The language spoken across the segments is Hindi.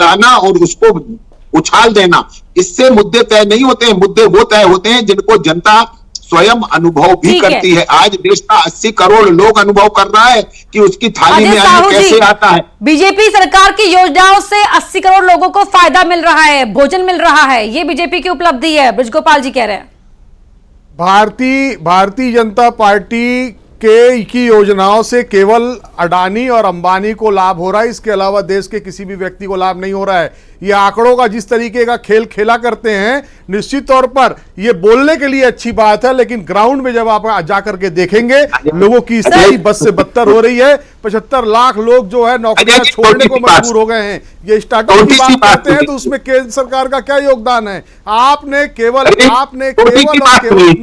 गिराना और उसको उछाल देना, इससे मुद्दे तय नहीं होते हैं। मुद्दे वो तय होते हैं जिनको जनता स्वयं अनुभव भी करती है। आज देश का 80 करोड़ लोग अनुभव कर रहा है कि उसकी थाली में अन्न कैसे आता है। बीजेपी सरकार की योजनाओं से 80 करोड़ लोगों को फायदा मिल रहा है, भोजन मिल रहा है, ये बीजेपी की उपलब्धि है, ब्रजगोपाल जी कह रहे हैं। भारतीय जनता पार्टी की योजनाओं से केवल अडानी और अंबानी को लाभ हो रहा है, इसके अलावा देश के किसी भी व्यक्ति को लाभ नहीं हो रहा है। ये आंकड़ों का जिस तरीके का खेल खेला करते हैं, निश्चित तौर पर ये बोलने के लिए अच्छी बात है, लेकिन ग्राउंड में जब आप जाकर के देखेंगे लोगों की स्थिति बस से बदतर हो रही है। 75 लाख लोग जो है नौकरियां छोड़ने को मजबूर हो गए हैं। ये स्टार्टअप की बात करते हैं तो उसमें केंद्र सरकार का क्या योगदान है? आपने केवल अपने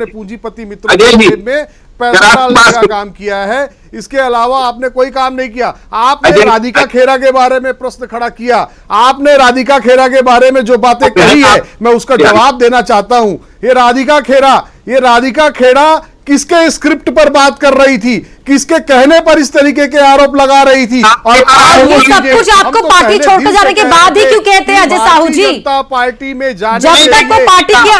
पूंजीपति मित्रों के में पैसा डालने का काम किया है, इसके अलावा आपने कोई काम नहीं किया। आपने राधिका खेरा के बारे में प्रश्न खड़ा किया, आपने राधिका खेरा के बारे में जो बातें कही है मैं उसका जवाब देना चाहता हूं। ये राधिका खेरा किसके स्क्रिप्ट पर बात कर रही थी, किसके कहने पर इस तरीके के आरोप लगा रही थी? और ये सब कुछ आपको पार्टी छोड़कर जाने के बाद ही क्यों कहते हैं अजय साहू जी? जनता पार्टी में जाने जब तक वो पार्टी के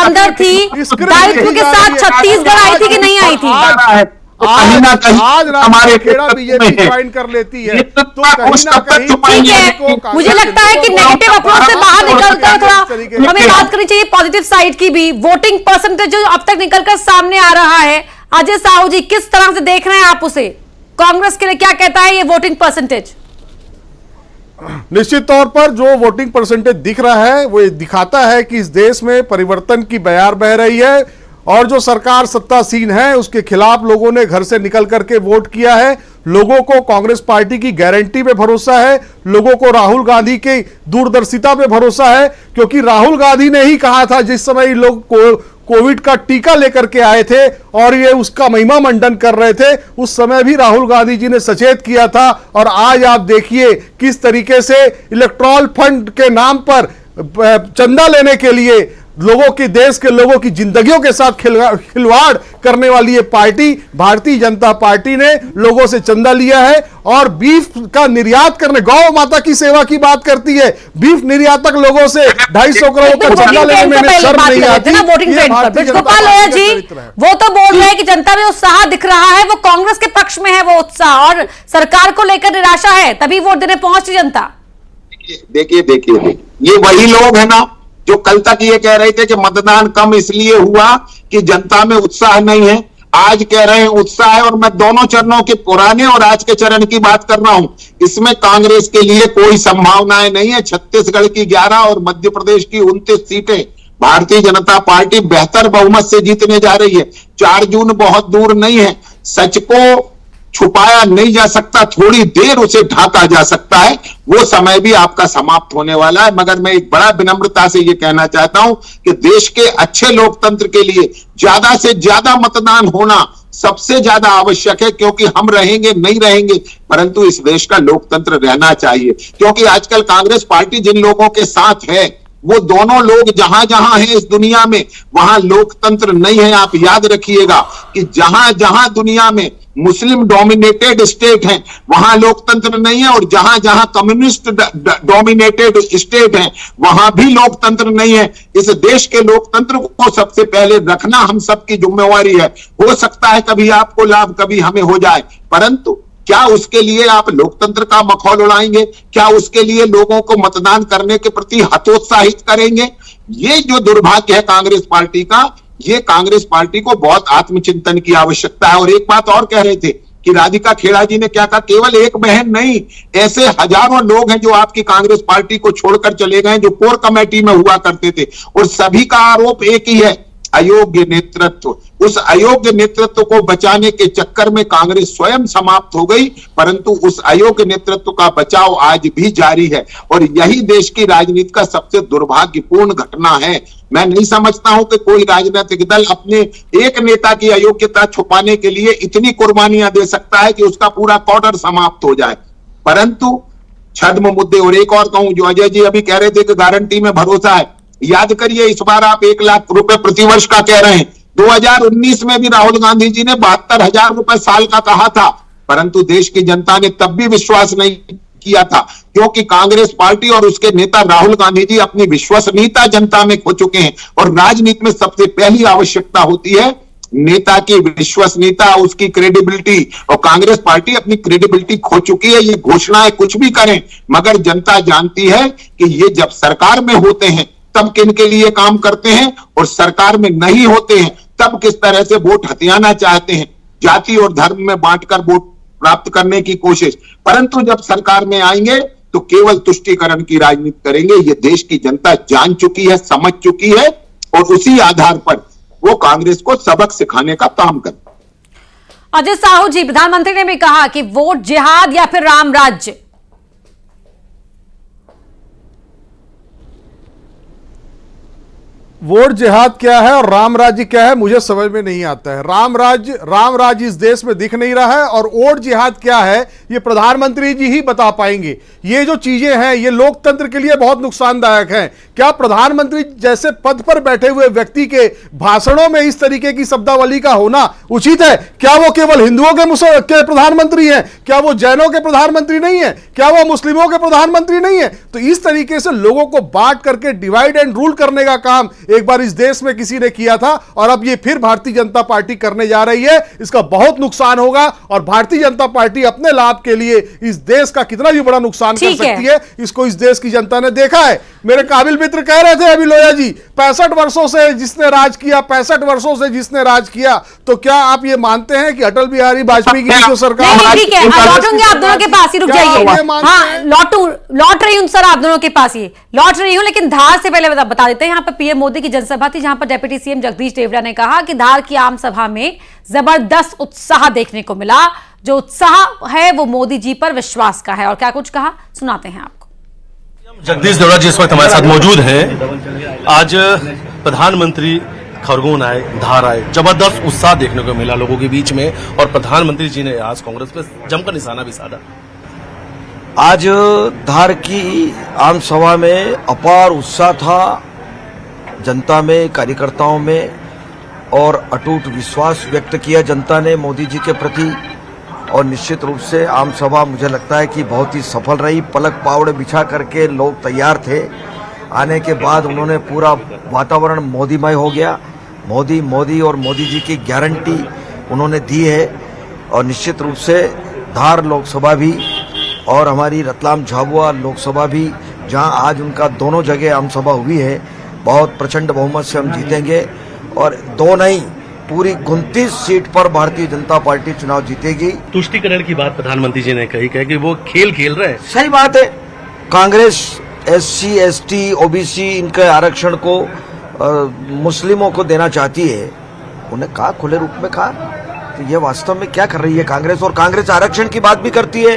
अंदर थी, दायित्व के साथ छत्तीसगढ़ आई थी कि नहीं आई थी? आज हमारे खेड़ा बीजेपी ज्वाइन कर लेती है तो कहीं ना कहीं ठीक है। मुझे लगता है कि नेगेटिव अप्रोच से बाहर निकलकर थोड़ा हमें बात करनी चाहिए पॉजिटिव साइड की भी। वोटिंग परसेंटेज जो अब तक निकलकर सामने आ रहा है, अजय साहू जी किस तरह से देख रहे हैं आप उसे? कांग्रेस के लिए क्या कहता है ये वोटिंग परसेंटेज? निश्चित तौर पर जो वोटिंग परसेंटेज दिख रहा है वो दिखाता है कि इस देश में परिवर्तन की बयार बह रही है और जो सरकार सत्तासीन है उसके खिलाफ लोगों ने घर से निकल करके वोट किया है। लोगों को कांग्रेस पार्टी की गारंटी पे भरोसा है, लोगों को राहुल गांधी की दूरदर्शिता पे भरोसा है, क्योंकि राहुल गांधी ने ही कहा था जिस समय लोग कोविड का टीका लेकर के आए थे और ये उसका महिमा मंडन कर रहे थे, उस समय भी राहुल गांधी जी ने सचेत किया था। और आज आप देखिए किस तरीके से इलेक्टोरल फंड के नाम पर चंदा लेने के लिए लोगों की, देश के लोगों की जिंदगियों के साथ खिलवाड़ करने वाली ये पार्टी भारतीय जनता पार्टी ने लोगों से चंदा लिया है और बीफ का निर्यात करने, गौ माता की सेवा की बात करती है, बीफ निर्यातक लोगों से 250 करोड़ का चंदा लेने में शर्म नहीं आती। ब्रजगोपाल लोया जी वो तो बोल रहे हैं कि जनता में उत्साह दिख रहा है, वो कांग्रेस के पक्ष में है वो उत्साह, और सरकार को लेकर निराशा है, तभी वोट देने पहुंची जनता। देखिए ये वही लोग है ना जो कल तक ये कह रहे थे कि मतदान कम इसलिए हुआ कि जनता में उत्साह नहीं है। आज कह रहे हैं उत्साह है, और मैं दोनों चरणों के पुराने और आज के चरण की बात कर रहा हूं। इसमें कांग्रेस के लिए कोई संभावनाएं नहीं है। छत्तीसगढ़ की 11 और मध्य प्रदेश की 29 सीटें भारतीय जनता पार्टी बेहतर बहुमत से जीतने जा रही है। 4 जून बहुत दूर नहीं है। सच को छुपाया नहीं जा सकता, थोड़ी देर उसे ढाका जा सकता है, वो समय भी आपका समाप्त होने वाला है। मगर मैं एक बड़ा विनम्रता से ये कहना चाहता हूं कि देश के अच्छे लोकतंत्र के लिए ज्यादा से ज्यादा मतदान होना सबसे ज्यादा आवश्यक है, क्योंकि हम रहेंगे नहीं रहेंगे परंतु इस देश का लोकतंत्र रहना चाहिए। क्योंकि आजकल कांग्रेस पार्टी जिन लोगों के साथ है वो दोनों लोग जहां जहां हैं इस दुनिया में वहां लोकतंत्र नहीं है। आप याद रखिएगा कि जहां जहां दुनिया में मुस्लिम डोमिनेटेड स्टेट हैं वहां लोकतंत्र नहीं है, और जहां जहां कम्युनिस्ट डोमिनेटेड स्टेट हैं वहां भी लोकतंत्र नहीं है। इस देश के लोकतंत्र को सबसे पहले रखना हम सबकी जिम्मेवारी है। हो सकता है कभी आपको लाभ कभी हमें हो जाए, परंतु क्या उसके लिए आप लोकतंत्र का मखौल उड़ाएंगे? क्या उसके लिए लोगों को मतदान करने के प्रति हतोत्साहित करेंगे? ये जो दुर्भाग्य है कांग्रेस पार्टी का, ये कांग्रेस पार्टी को बहुत आत्मचिंतन की आवश्यकता है। और एक बात और कह रहे थे कि राधिका खेड़ा जी ने क्या कहा, केवल एक बहन नहीं, ऐसे हजारों लोग हैं जो आपकी कांग्रेस पार्टी को छोड़कर चले गए, जो कोर कमेटी में हुआ करते थे, और सभी का आरोप एक ही है, अयोग्य नेतृत्व। उस अयोग्य नेतृत्व को बचाने के चक्कर में कांग्रेस स्वयं समाप्त हो गई, परंतु उस अयोग्य नेतृत्व का बचाव आज भी जारी है, और यही देश की राजनीति का सबसे दुर्भाग्यपूर्ण घटना है। मैं नहीं समझता हूं कि कोई राजनीतिक दल अपने एक नेता की अयोग्यता छुपाने के लिए इतनी कुर्बानियां दे सकता है कि उसका पूरा क्वार्टर समाप्त हो जाए। परंतु छद्म मुद्दे, और एक और कहूं, जो अजय जी अभी कह रहे थे कि गारंटी में भरोसा है, याद करिए इस बार आप 1 लाख रुपए प्रतिवर्ष का कह रहे हैं। 2019 में भी राहुल गांधी जी ने 72,000 रुपए साल का कहा था, परंतु देश की जनता ने तब भी विश्वास नहीं किया था, क्योंकि कांग्रेस पार्टी और उसके नेता राहुल गांधी जी अपनी विश्वसनीयता जनता में खो चुके हैं। और राजनीति में सबसे पहली आवश्यकता होती है नेता की विश्वसनीयता, उसकी क्रेडिबिलिटी, और कांग्रेस पार्टी अपनी क्रेडिबिलिटी खो चुकी है। ये घोषणाएं कुछ भी करें, मगर जनता जानती है कि ये जब सरकार में होते हैं तब किन के लिए काम करते हैं, और सरकार में नहीं होते हैं तब किस तरह से वोट हथियाना चाहते हैं, जाति और धर्म में बांटकर वोट प्राप्त करने की कोशिश। परंतु जब सरकार में आएंगे तो केवल तुष्टीकरण की राजनीति करेंगे। ये देश की जनता जान चुकी है, समझ चुकी है, और उसी आधार पर वो कांग्रेस को सबक सिखाने का काम कर। अजय साहू जी, प्रधानमंत्री ने भी कहा कि वोट जिहाद या फिर राम राज्य। वोट जिहाद क्या है और राम राज्य क्या है, मुझे समझ में नहीं आता है। राम राज्य इस देश में दिख नहीं रहा है, और वोट जिहाद क्या है ये प्रधानमंत्री जी ही बता पाएंगे। ये जो चीजें हैं ये लोकतंत्र के लिए बहुत नुकसानदायक हैं। क्या प्रधानमंत्री जैसे पद पर बैठे हुए व्यक्ति के भाषणों में इस तरीके की शब्दावली का होना उचित है? क्या वो केवल हिंदुओं के प्रधानमंत्री हैं? क्या वो जैनों के प्रधानमंत्री नहीं है? क्या वो मुस्लिमों के प्रधानमंत्री नहीं है? तो इस तरीके से लोगों को बांट करके डिवाइड एंड रूल करने का काम एक बार इस देश में किसी ने किया था, और अब ये फिर भारतीय जनता पार्टी करने जा रही है। इसका बहुत नुकसान होगा, और भारतीय जनता पार्टी अपने लाभ के लिए इस देश का कितना भी बड़ा नुकसान कर सकती है, इसको इस देश की जनता ने देखा है। मेरे काबिल मित्र कह रहे थे अभी लोया जी, 65 वर्षों से जिसने राज किया, 65 वर्षों से जिसने राज किया, तो क्या आप ये मानते हैं कि अटल बिहारी वाजपेयी की जो सरकार, ठीक है, लौटूंगी आप दोनों के पास ही, रुक जाइए। हाँ, लौट रही हूं सर आप दोनों के पास ही लौट रही हूं, लेकिन धार से पहले बता देते हैं। यहाँ पर पीएम मोदी की जनसभा थी, जहां पर डिप्टी सीएम जगदीश देवड़ा ने कहा कि धार की आम सभा में जबरदस्त उत्साह देखने को मिला। जो उत्साह है वो मोदी जी पर विश्वास का है, और क्या कुछ कहा सुनाते हैं आपको। जगदीश देवड़ा जी इस वक्त हमारे साथ मौजूद हैं। आज प्रधानमंत्री खरगोन आए, धार आए, जबरदस्त उत्साह देखने को मिला लोगों के बीच में, और प्रधानमंत्री जी ने आज कांग्रेस पे जमकर निशाना भी साधा। आज धार की आम सभा में अपार उत्साह था जनता में, कार्यकर्ताओं में, और अटूट विश्वास व्यक्त किया जनता ने मोदी जी के प्रति। और निश्चित रूप से आम सभा मुझे लगता है कि बहुत ही सफल रही। पलक पावड़े बिछा करके लोग तैयार थे। आने के बाद उन्होंने पूरा वातावरण मोदीमय हो गया। मोदी और मोदी जी की गारंटी उन्होंने दी है। और निश्चित रूप से धार लोकसभा भी और हमारी रतलाम झाबुआ लोकसभा भी, जहां आज उनका दोनों जगह आम सभा हुई है, बहुत प्रचंड बहुमत से हम जीतेंगे। और दो नहीं, पूरी 29 सीट पर भारतीय जनता पार्टी चुनाव जीतेगी। तुष्टीकरण की बात प्रधानमंत्री जी ने कही कि वो खेल रहे हैं। सही बात है। कांग्रेस SC ST OBC इनके आरक्षण को मुस्लिमों को देना चाहती है। उन्हें कहा, खुले रूप में कहा, तो ये वास्तव में क्या कर रही है कांग्रेस? और कांग्रेस आरक्षण की बात भी करती है।